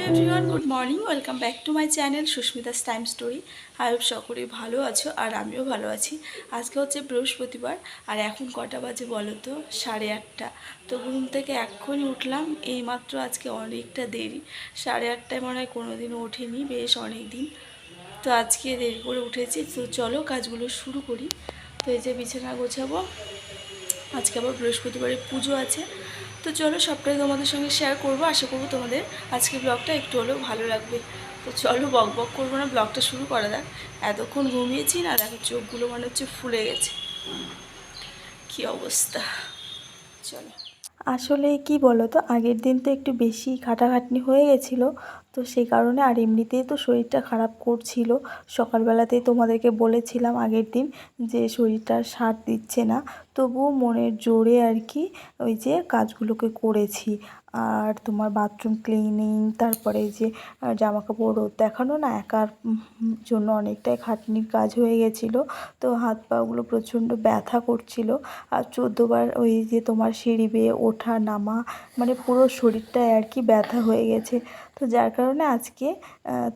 Everyone, good morning. Welcome back to my channel Susmita's time story. I hope সকলেই ভালো আছো আর আমিও ভালো আছি। আজকে হচ্ছে বৃহস্পতিবার আর এখন কটা বাজে বলো তো? 8:30। তো ঘুম থেকে এক্ষুনি উঠলাম, এইমাত্র। আজকে অনেকটা দেরি, 8:30টায় মনে হয় কোনো দিনও ওঠেনি, বেশ অনেক দিন। তো আজকে দেরি করে উঠেছি। তো চলো কাজগুলো শুরু করি। তো এই যে বিছানা গোছাবো, আজকে আবার বৃহস্পতিবারে পুজো আছে। তো চলো সবটাই তোমাদের সঙ্গে শেয়ার করবো। আশা করবো তোমাদের আজকে ব্লগটা একটু হলেও ভালো লাগবে। তো চলো বক বক করবো না, ব্লগটা শুরু করা যাক। এতক্ষণ ঘুমিয়েছি না, দেখো চোখগুলো মনে হচ্ছে ফুলে গেছে, কি অবস্থা। চলো। আসলে কি বলো তো, আগের দিন তো একটু বেশি খাটাখাটনি হয়ে গেছিলো, তো সেই কারণে। আর এমনিতেই তো শরীরটা খারাপ করছিল। সকালবেলাতেই তোমাদেরকে বলেছিলাম আগের দিন যে শরীরটা সাথ দিচ্ছে না, তবুও মনের জোরে আর কি ওই যে কাজগুলোকে করেছি। আর তোমার বাথরুম ক্লিনিং, তারপরে যে জামা কাপড় রোদ দেখানো না, একার জন্য অনেকটাই খাটনির কাজ হয়ে গেছিলো। তো হাত পাগুলো প্রচণ্ড ব্যথা করছিল। আর 14বার ওই যে তোমার সিঁড়ি বেয়ে ওঠা নামা, মানে পুরো শরীরটায় আর কি ব্যথা হয়ে গেছে। তো যার কারণে আজকে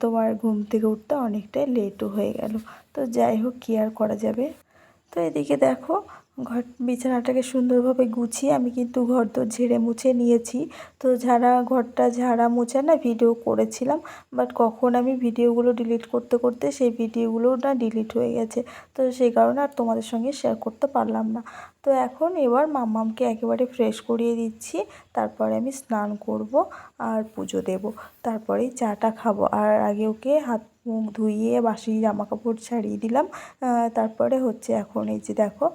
তোমার ঘুম থেকে উঠতে অনেকটাই লেটও হয়ে গেল। তো যাই হোক, কী আর করা যাবে। তো এদিকে দেখো, বিছানাটাকে সুন্দরভাবে গুছিয়ে আমি কিন্তু ঘরদোর ঝেড়ে মুছে নিয়েছি। তো ঘরটা ঝাড়া মোছা না ভিডিও করেছিলাম, বাট কখন আমি ভিডিওগুলো ডিলিট করতে করতে সেই ভিডিওগুলোও না ডিলিট হয়ে গেছে। তো সেই কারণে আর তোমাদের সঙ্গে শেয়ার করতে পারলাম না। তো এখন এবার মাম্মামকে একেবারে ফ্রেশ করিয়ে দিচ্ছি, তারপরে আমি স্নান করব আর পুজো দেব, তারপরেই চাটা খাবো। আর আগে ওকে হাত মুখ ধুইয়ে বাসি জামা কাপড় ছাড়িয়ে দিলাম। তারপরে হচ্ছে এখন এই যে দেখো,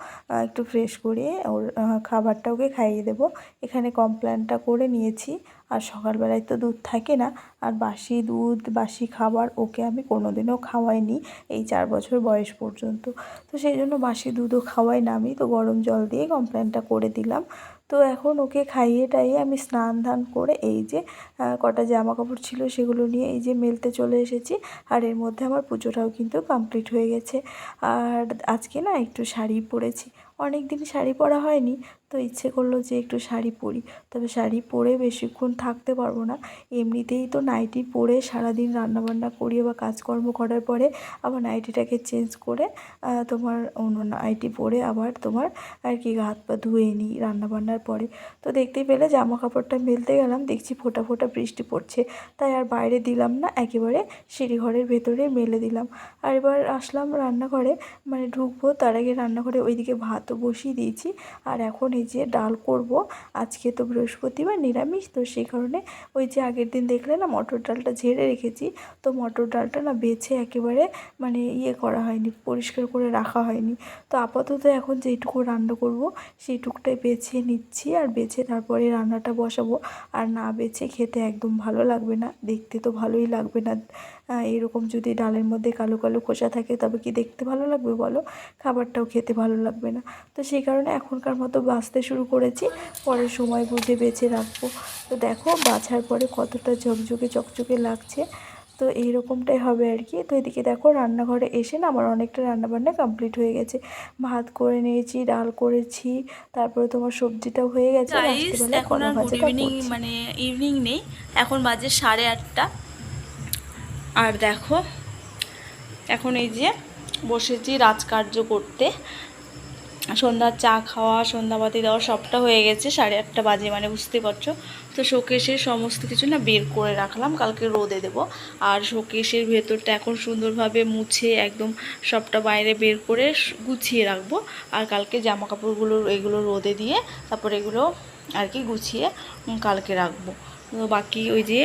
একটু ফ্রেশ করিয়ে ওর খাবারটা ওকে খাইয়ে দেবো। এখানে কমপ্ল্যানটা করে নিয়েছি। আর সকালবেলায় তো দুধ থাকে না, আর বাসি দুধ বাসি খাবার ওকে আমি কোনোদিনও খাওয়াইনি এই 4 বছর বয়স পর্যন্ত। তো সেই জন্য বাসি দুধও খাওয়াই না আমি। তো গরম জল দিয়ে কমপ্ল্যানটা করে দিলাম। তো এখন ওকে খাইয়ে টাইয়ে আমি স্নান ধান করে এই যে কটা জামা কাপড় ছিল সেগুলো নিয়ে এই যে মেলতে চলে এসেছি। আর এর মধ্যে আমার পুজোটাও কিন্তু কমপ্লিট হয়ে গেছে। আর আজকে না একটু শাড়ি পরেছি, অনেক দিন শাড়ি পরা হয়নি, তো ইচ্ছে করলো যে একটু শাড়ি পরি। তবে শাড়ি পরে বেশিক্ষণ থাকতে পারবো না। এমনিতেই তো নাইটি পরে সারাদিন রান্নাবান্না করি বা কাজকর্ম করার পরে আবার নাইটিটাকে চেঞ্জ করে তোমার অন্য নাইটি পরে আবার তোমার আর কি হাত পা ধুয়ে নিই রান্নাবান্নার পরে। তো দেখতেই পেলে জামা কাপড়টা মেলতে গেলাম, দেখছি ফোঁটা ফোঁটা বৃষ্টি পড়ছে, তাই আর বাইরে দিলাম না, একেবারে সিঁড়িঘরের ভেতরে মেলে দিলাম। আর এবার আসলাম রান্নাঘরে, মানে ঢুকবো তার আগে রান্নাঘরে ওইদিকে ভাতও বসিয়ে দিয়েছি। আর এখন এই যে ডাল করব। আজকে তো বৃহস্পতিবার, নিরামিষ, তো সেই কারণে ওই যে আগের দিন দেখলে না মটর ডালটা ঝেড়ে রেখেছি, তো মটর ডালটা না বেছে একেবারে মানে করা হয়নি, পরিষ্কার করে রাখা হয়নি। তো আপাতত এখন যেইটুকু রান্না করব সেইটুকুটাই বেছে নিচ্ছি, আর বেছে তারপরে রান্নাটা বসাবো। আর না বেছে খেতে একদম ভালো লাগবে না, দেখতে তো ভালোই লাগবে না। এরকম যদি ডালের মধ্যে কালো কালো খোসা থাকে তবে কি দেখতে ভালো লাগবে বলো? খাবারটাও খেতে ভালো লাগবে না। তো সেই কারণে এখনকার মতো বাছতে শুরু করেছি, পরে সময় বুঝে বেছে রাখবো। তো দেখো বাছার পরে কতটা ঝকঝকে চকচকে লাগছে। তো এইরকমটাই হবে আর কি। তো এদিকে দেখো রান্নাঘরে এসে না আমার অনেকটা রান্নাবান্না কমপ্লিট হয়ে গেছে। ভাত করে নিয়েছি, ডাল করেছি, তারপরে তোমার সবজিটাও হয়ে গেছে, গাইস, রাত্রিবেলায় এখন কলা আর গুড ভাজাটা ইভিনিং করছি। মানে ইভিনিং নেই, এখন বাজে 8:30। আর দেখো এখন এই যে বসেছি রাজকার্য করতে। সন্ধ্যার চা খাওয়া, সন্ধ্যাবাতি দেওয়া সবটা হয়ে গেছে, 8:30 বাজে, মানে বুঝতে পারছো। তো শোকেসের সমস্ত কিছু না বের করে রাখলাম, কালকে রোদে দেব। আর শোকেসের ভেতরটা এখন সুন্দরভাবে মুছে একদম সবটা বাইরে বের করে গুছিয়ে রাখবো। আর কালকে জামা কাপড়গুলো এগুলো রোদে দিয়ে তারপর এগুলো আর কি গুছিয়ে কালকে রাখবো। তো বাকি ওই যে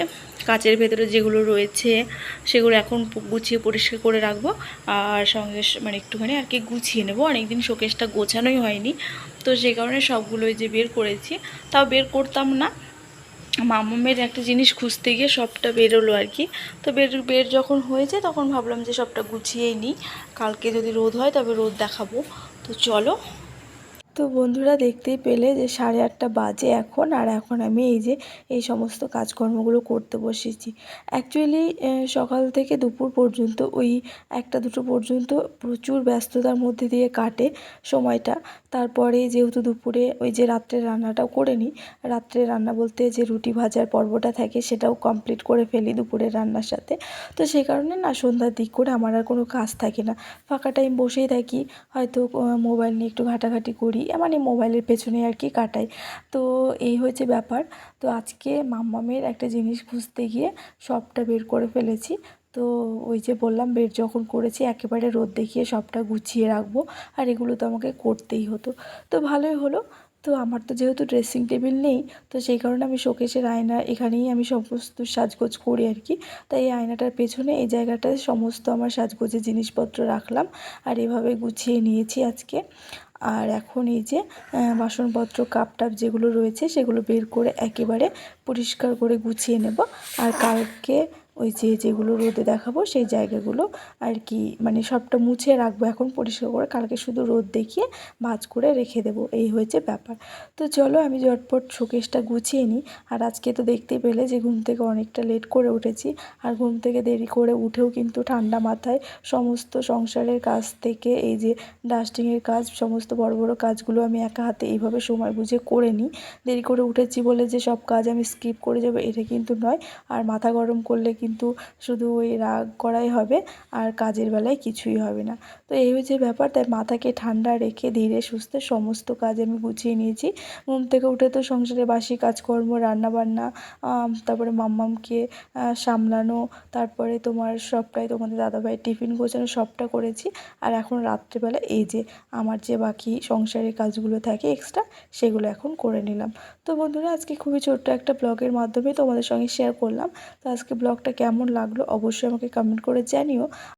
কাচের ভেতরে যেগুলো রয়েছে সেগুলো এখন গুছিয়ে পরিষ্কার করে রাখবো। আর সঙ্গে মানে একটুখানি আর কি গুছিয়ে নেবো, অনেকদিন শোকেসটা গোছানোই হয়নি, তো সেই কারণে সবগুলো ওই যে বের করেছি। তাও বের করতাম না, মামামের একটা জিনিস খুঁজতে গিয়ে সবটা বেরোলো আর কি। তো বের যখন হয়েছে তখন ভাবলাম যে সবটা গুছিয়েই নিই, কালকে যদি রোদ হয় তবে রোদ দেখাবো। তো চলো। তো বন্ধুরা দেখতেই পেলে যে 8:30 বাজে এখন, আর এখন আমি এই যে এই সমস্ত কাজকর্মগুলো করতে বসেছি। অ্যাকচুয়ালি সকাল থেকে দুপুর পর্যন্ত ওই 1টা 2টো পর্যন্ত প্রচুর ব্যস্ততার মধ্যে দিয়ে কাটে সময়টা। তারপরে যেহেতু দুপুরে ওই যে রাত্রের রান্নাটাও করে নিই, রাত্রের রান্না বলতে যে রুটি ভাজার পর্বটা থাকে সেটাও কমপ্লিট করে ফেলি দুপুরের রান্নার সাথে। তো সেই কারণে না সন্ধ্যার দিক করে আমার আর কোনো কাজ থাকে না, ফাঁকা টাইম বসেই থাকি, হয়তো মোবাইল নিয়ে একটু ঘাটাঘাটি করি, মানে মোবাইলের পেছনে আর কি কাটাই। তো এই হয়েছে ব্যাপার। তো আজকে মাম্মামের একটা জিনিস খুঁজতে গিয়ে সবটা বের করে ফেলেছি। তো ওই যে বললাম, বের যখন করেছি একেবারে রোদ দেখিয়ে সবটা গুছিয়ে রাখবো, আর এগুলো তো আমাকে করতেই হতো। তো ভালোই হলো। তো আমার তো যেহেতু ড্রেসিং টেবিল নেই, তো সেই কারণে আমি শোকেসের আয়না এখানেই আমি সমস্ত সাজগোজ করি আর কি। তাই এই আয়নাটার পেছনে এই জায়গাটায় সমস্ত আমার সাজগোজের জিনিসপত্র রাখলাম, আর এভাবে গুছিয়ে নিয়েছি আজকে। আর এখন এই যে বাসনপত্র কাপ টাপ যেগুলো রয়েছে সেগুলো বের করে একেবারে পরিষ্কার করে গুছিয়ে নেব। আর কালকে ওই যে যেগুলো রোদে দেখাবো সেই জায়গাগুলো আর কি মানে সবটা মুছে রাখবো এখন পরিষ্কার করে, কালকে শুধু রোদ দেখিয়ে ভাঁজ করে রেখে দেবো, এই হয়েছে ব্যাপার। তো চলো আমি ঝটপট শোকেসটা গুছিয়ে নিই। আর আজকে তো দেখতেই পেলে যে ঘুম থেকে অনেকটা লেট করে উঠেছি, আর ঘুম থেকে দেরি করে উঠেও কিন্তু ঠান্ডা মাথায় সমস্ত সংসারের কাজ থেকে এই যে ডাস্টিংয়ের কাজ, সমস্ত বড় বড় কাজগুলো আমি একা হাতে এইভাবে সময় বুঝে করে নিই। দেরি করে উঠেছি বলে যে সব কাজ আমি স্কিপ করে যাবো এটা কিন্তু নয়। আর মাথা গরম করলে কিন্তু শুধু ওই রাগ করাই হবে, আর কাজের বেলায় কিছুই হবে না। তো এই হচ্ছে ব্যাপার। তাই মাথাকে ঠান্ডা রেখে ধীরে সুস্থে সমস্ত কাজ আমি গুছিয়ে নিয়েছি। ঘুম থেকে উঠে তো সংসারে বাসি কাজকর্ম, রান্নাবান্না, তারপরে মাম্মামকে সামলানো, তারপরে তোমার সবটাই তোমাদের দাদাভাইয়ের টিফিন গোছানো, সবটা করেছি। আর এখন রাত্রিবেলা এই যে আমার যে বাকি সংসারের কাজগুলো থাকে এক্সট্রা, সেগুলো এখন করে নিলাম। তো বন্ধুরা আজকে খুবই ছোট্ট একটা ব্লগের মাধ্যমে তোমাদের সঙ্গে শেয়ার করলাম। তো আজকে ব্লগটা কেমন লাগলো অবশ্যই আমাকে কমেন্ট করে জানিও।